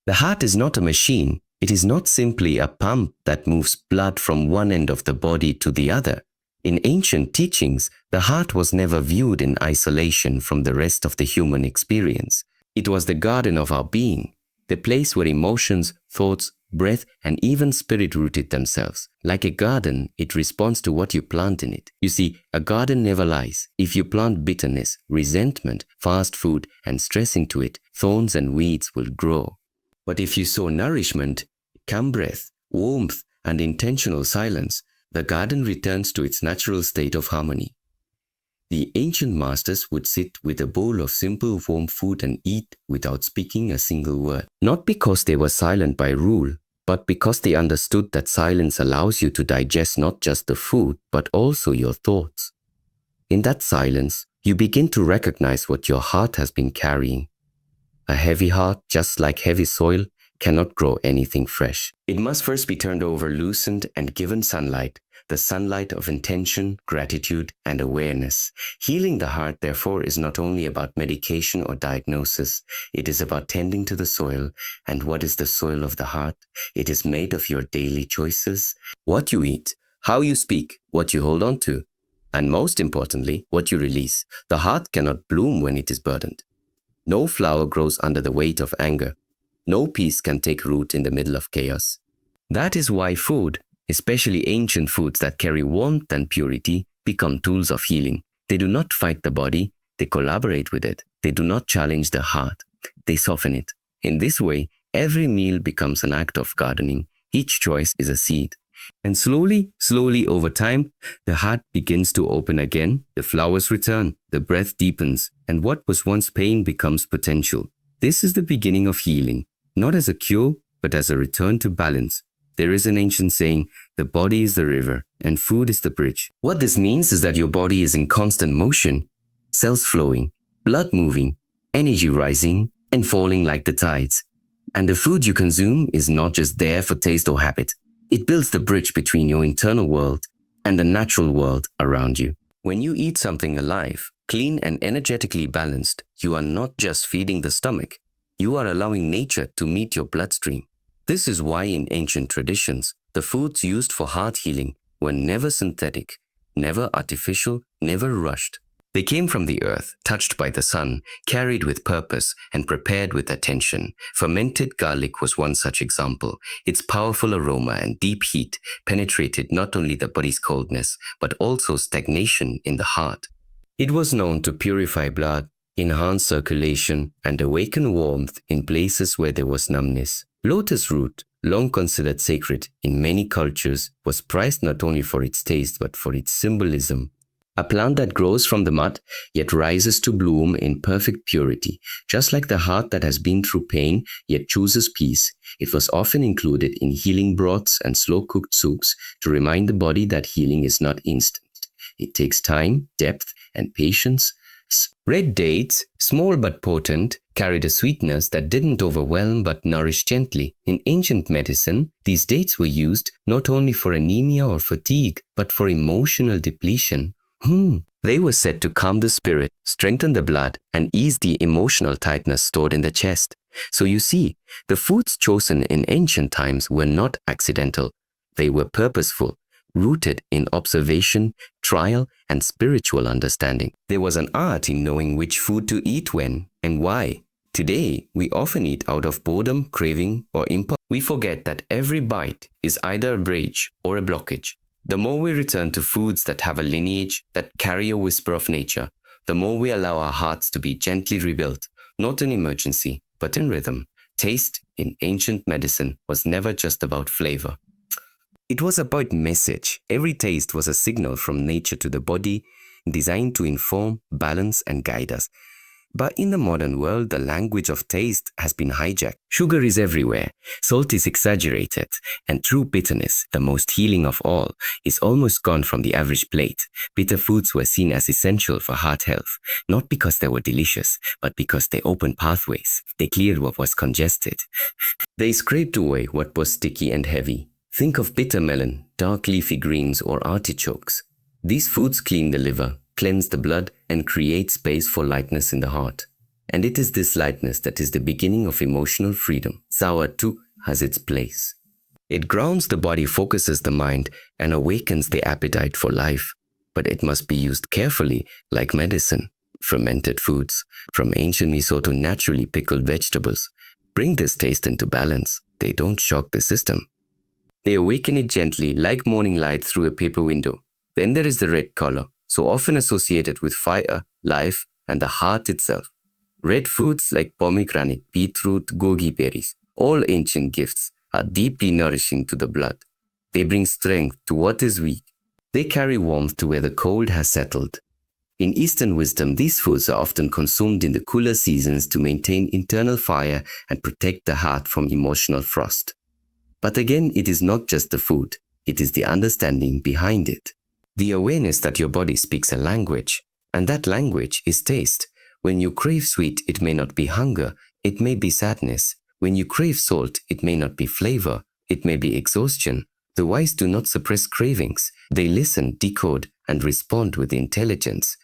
The heart is not a machine. It is not simply a pump that moves blood from one end of the body to the other. In ancient teachings, the heart was never viewed in isolation from the rest of the human experience. It was the garden of our being, the place where emotions, thoughts, breath, and even spirit rooted themselves. Like a garden, it responds to what you plant in it. You see, a garden never lies. If you plant bitterness, resentment, fast food, and stress into it, thorns and weeds will grow. But if you sow nourishment, calm breath, warmth, and intentional silence, the garden returns to its natural state of harmony. The ancient masters would sit with a bowl of simple warm food and eat without speaking a single word. Not because they were silent by rule, but because they understood that silence allows you to digest not just the food, but also your thoughts. In that silence, you begin to recognize what your heart has been carrying. A heavy heart, just like heavy soil, cannot grow anything fresh. It must first be turned over, loosened, and given sunlight, the sunlight of intention, gratitude, and awareness. Healing the heart, therefore, is not only about medication or diagnosis. It is about tending to the soil. And what is the soil of the heart? It is made of your daily choices, what you eat, how you speak, what you hold on to, and most importantly, what you release. The heart cannot bloom when it is burdened. No flower grows under the weight of anger. No peace can take root in the middle of chaos. That is why food, especially ancient foods that carry warmth and purity, become tools of healing. They do not fight the body, they collaborate with it. They do not challenge the heart, they soften it. In this way, every meal becomes an act of gardening. Each choice is a seed. And slowly over time, the heart begins to open again, the flowers return, the breath deepens, and what was once pain becomes potential. This is the beginning of healing, not as a cure, but as a return to balance. There is an ancient saying, the body is the river and food is the bridge. What this means is that your body is in constant motion, cells flowing, blood moving, energy rising and falling like the tides. And the food you consume is not just there for taste or habit. It builds the bridge between your internal world and the natural world around you. When you eat something alive, clean and energetically balanced, you are not just feeding the stomach, you are allowing nature to meet your bloodstream. This is why in ancient traditions, the foods used for heart healing were never synthetic, never artificial, never rushed. They came from the earth, touched by the sun, carried with purpose, and prepared with attention. Fermented garlic was one such example. Its powerful aroma and deep heat penetrated not only the body's coldness, but also stagnation in the heart. It was known to purify blood, enhance circulation, and awaken warmth in places where there was numbness. Lotus root, long considered sacred in many cultures, was prized not only for its taste but for its symbolism. A plant that grows from the mud, yet rises to bloom in perfect purity, just like the heart that has been through pain, yet chooses peace. It was often included in healing broths and slow-cooked soups to remind the body that healing is not instant. It takes time, depth, and patience. Red dates, small but potent, carried a sweetness that didn't overwhelm but nourished gently. In ancient medicine, these dates were used not only for anemia or fatigue, but for emotional depletion. They were said to calm the spirit, strengthen the blood, and ease the emotional tightness stored in the chest. So you see, the foods chosen in ancient times were not accidental. They were purposeful, rooted in observation, trial, and spiritual understanding. There was an art in knowing which food to eat when and why. Today, we often eat out of boredom, craving, or impulse. We forget that every bite is either a bridge or a blockage. The more we return to foods that have a lineage, that carry a whisper of nature, the more we allow our hearts to be gently rebuilt, not in emergency, but in rhythm. Taste in ancient medicine was never just about flavor. It was about message. Every taste was a signal from nature to the body, designed to inform, balance, and guide us. But in the modern world, the language of taste has been hijacked. Sugar is everywhere, salt is exaggerated, and true bitterness, the most healing of all, is almost gone from the average plate. Bitter foods were seen as essential for heart health, not because they were delicious, but because they opened pathways. They cleared what was congested. They scraped away what was sticky and heavy. Think of bitter melon, dark leafy greens, or artichokes. These foods clean the liver, cleanse the blood, and create space for lightness in the heart. And it is this lightness that is the beginning of emotional freedom. Sour too has its place. It grounds the body, focuses the mind, and awakens the appetite for life. But it must be used carefully, like medicine. Fermented foods, from ancient miso to naturally pickled vegetables, bring this taste into balance. They don't shock the system. They awaken it gently, like morning light through a paper window. Then there is the red color, so often associated with fire, life, and the heart itself. Red foods like pomegranate, beetroot, goji berries, all ancient gifts, are deeply nourishing to the blood. They bring strength to what is weak. They carry warmth to where the cold has settled. In Eastern wisdom, these foods are often consumed in the cooler seasons to maintain internal fire and protect the heart from emotional frost. But again, it is not just the food, it is the understanding behind it. The awareness that your body speaks a language, and that language is taste. When you crave sweet, it may not be hunger, it may be sadness. When you crave salt, it may not be flavor, it may be exhaustion. The wise do not suppress cravings. They listen, decode, and respond with intelligence.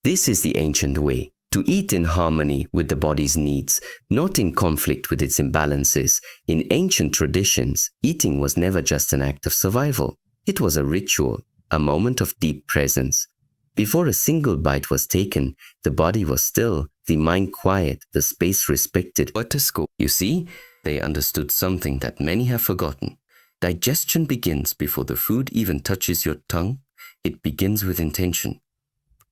This is the ancient way, to eat in harmony with the body's needs, not in conflict with its imbalances. In ancient traditions, eating was never just an act of survival. It was a ritual, a moment of deep presence. Before a single bite was taken, the body was still, the mind quiet, the space respected. What a scope. You see, they understood something that many have forgotten. Digestion begins before the food even touches your tongue. It begins with intention,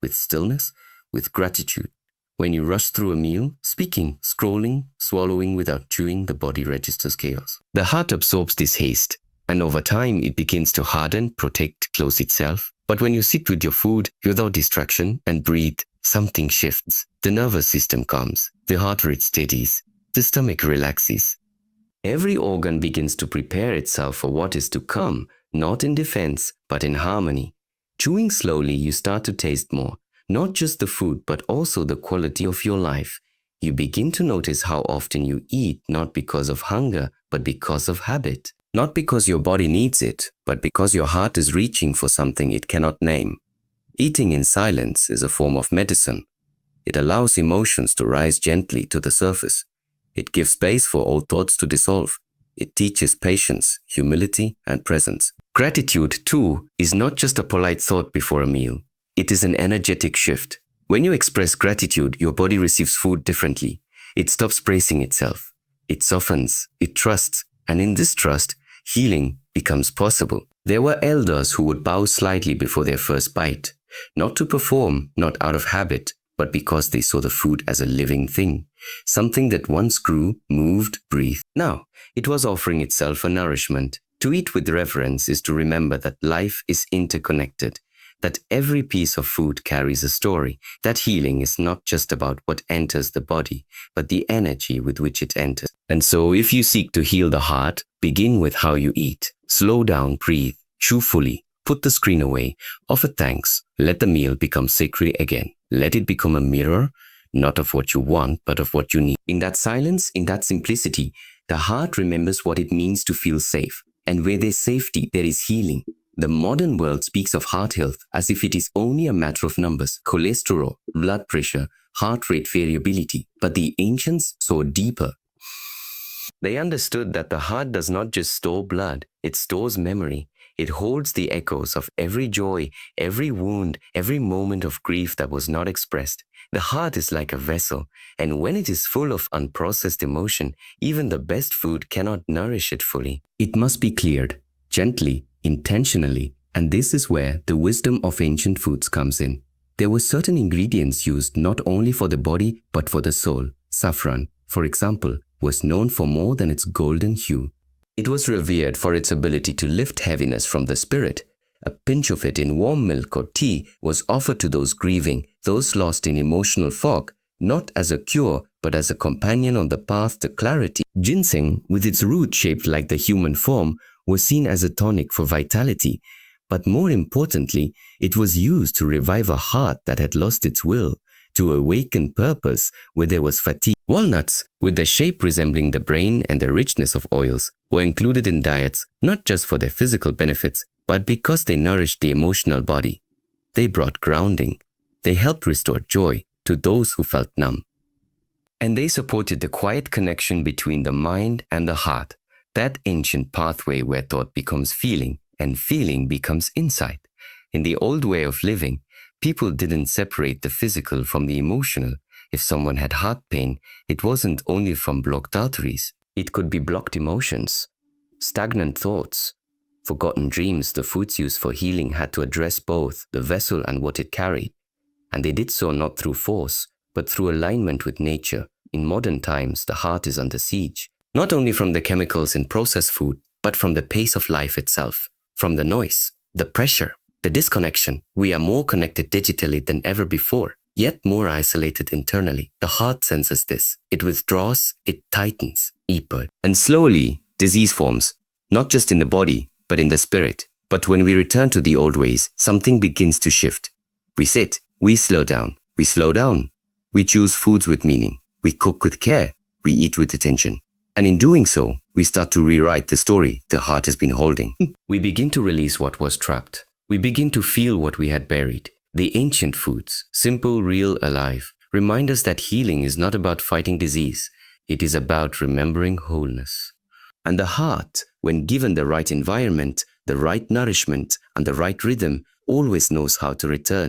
with stillness, with gratitude. When you rush through a meal, speaking, scrolling, swallowing without chewing, the body registers chaos. The heart absorbs this haste, and over time it begins to harden, protect, close itself. But when you sit with your food without distraction and breathe, something shifts. The nervous system calms, the heart rate steadies, the stomach relaxes. Every organ begins to prepare itself for what is to come, not in defense, but in harmony. Chewing slowly, you start to taste more, not just the food, but also the quality of your life. You begin to notice how often you eat, not because of hunger, but because of habit. Not because your body needs it, but because your heart is reaching for something it cannot name. Eating in silence is a form of medicine. It allows emotions to rise gently to the surface. It gives space for old thoughts to dissolve. It teaches patience, humility, and presence. Gratitude, too, is not just a polite thought before a meal. It is an energetic shift. When you express gratitude, your body receives food differently. It stops bracing itself. It softens, it trusts, and in this trust, healing becomes possible. There were elders who would bow slightly before their first bite, not to perform, not out of habit, but because they saw the food as a living thing, something that once grew, moved, breathed. Now, it was offering itself a nourishment. To eat with reverence is to remember that life is interconnected, that every piece of food carries a story, that healing is not just about what enters the body, but the energy with which it enters. And so if you seek to heal the heart, begin with how you eat. Slow down, breathe, chew fully, put the screen away, offer thanks, let the meal become sacred again. Let it become a mirror, not of what you want, but of what you need. In that silence, in that simplicity, the heart remembers what it means to feel safe. And where there's safety, there is healing. The modern world speaks of heart health as if it is only a matter of numbers, cholesterol, blood pressure, heart rate variability. But the ancients saw deeper. They understood that the heart does not just store blood, it stores memory. It holds the echoes of every joy, every wound, every moment of grief that was not expressed. The heart is like a vessel, and when it is full of unprocessed emotion, even the best food cannot nourish it fully. It must be cleared, gently, intentionally, and this is where the wisdom of ancient foods comes in. There were certain ingredients used not only for the body, but for the soul. Saffron, for example, was known for more than its golden hue. It was revered for its ability to lift heaviness from the spirit. A pinch of it in warm milk or tea was offered to those grieving, those lost in emotional fog, not as a cure, but as a companion on the path to clarity. Ginseng, with its root shaped like the human form, was seen as a tonic for vitality. But more importantly, it was used to revive a heart that had lost its will, to awaken purpose where there was fatigue. Walnuts, with the shape resembling the brain and the richness of oils, were included in diets not just for their physical benefits, but because they nourished the emotional body. They brought grounding. They helped restore joy to those who felt numb. And they supported the quiet connection between the mind and the heart, that ancient pathway where thought becomes feeling and feeling becomes insight. In the old way of living, people didn't separate the physical from the emotional. If someone had heart pain, it wasn't only from blocked arteries. It could be blocked emotions, stagnant thoughts, forgotten dreams. The foods used for healing had to address both the vessel and what it carried. And they did so not through force, but through alignment with nature. In modern times, the heart is under siege, not only from the chemicals in processed food, but from the pace of life itself, from the noise, the pressure, the disconnection. We are more connected digitally than ever before, yet more isolated internally. The heart senses this. It withdraws, it tightens, and slowly, disease forms, not just in the body, but in the spirit. But when we return to the old ways, something begins to shift. We sit, we slow down, we slow down. We choose foods with meaning. We cook with care. We eat with attention. And in doing so, we start to rewrite the story the heart has been holding. We begin to release what was trapped. We begin to feel what we had buried. The ancient foods, simple, real, alive, remind us that healing is not about fighting disease. It is about remembering wholeness. And the heart, when given the right environment, the right nourishment, and the right rhythm, always knows how to return.